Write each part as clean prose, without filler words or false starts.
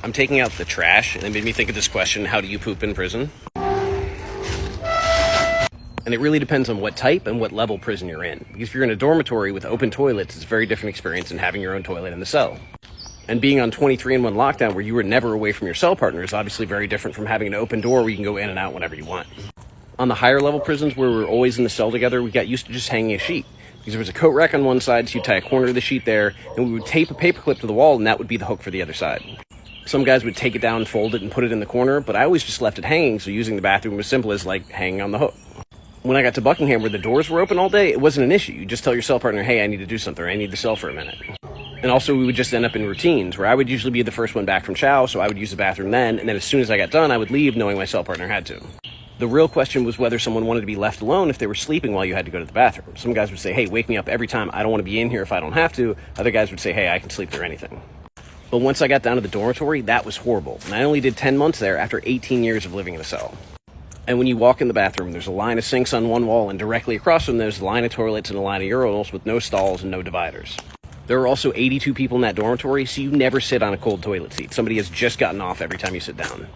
I'm taking out the trash, and it made me think of this question: how do you poop in prison? And it really depends on what type and what level prison you're in. Because if you're in a dormitory with open toilets, it's a very different experience than having your own toilet in the cell. And being on 23-in-1 lockdown, where you were never away from your cell partner, is obviously very different from having an open door where you can go in and out whenever you want. On the higher level prisons, where we were always in the cell together, we got used to just hanging a sheet. Because there was a coat rack on one side, so you'd tie a corner of the sheet there, and we would tape a paperclip to the wall, and that would be the hook for the other side. Some guys would take it down, fold it, and put it in the corner, but I always just left it hanging, so using the bathroom was simple as, like, hanging on the hook. When I got to Buckingham, where the doors were open all day, it wasn't an issue. You just tell your cell partner, hey, I need to do something, or I need the cell for a minute. And also, we would just end up in routines, where I would usually be the first one back from chow, so I would use the bathroom then, and then as soon as I got done, I would leave, knowing my cell partner had to. The real question was whether someone wanted to be left alone if they were sleeping while you had to go to the bathroom. Some guys would say, hey, wake me up every time. I don't want to be in here if I don't have to. Other guys would say, hey, I can sleep through anything. But once I got down to the dormitory, that was horrible. And I only did 10 months there after 18 years of living in a cell. And when you walk in the bathroom, there's a line of sinks on one wall, and directly across from there's a line of toilets and a line of urinals with no stalls and no dividers. There are also 82 people in that dormitory, so you never sit on a cold toilet seat. Somebody has just gotten off every time you sit down.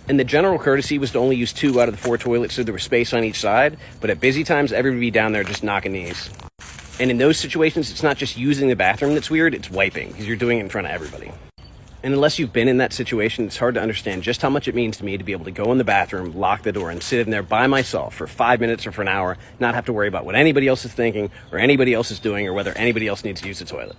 And the general courtesy was to only use 2 out of the 4 toilets, so there was space on each side, but at busy times, everybody would be down there just knocking knees. And in those situations, it's not just using the bathroom that's weird, it's wiping, because you're doing it in front of everybody. And unless you've been in that situation, it's hard to understand just how much it means to me to be able to go in the bathroom, lock the door, and sit in there by myself for 5 minutes or for an hour, not have to worry about what anybody else is thinking, or anybody else is doing, or whether anybody else needs to use the toilet.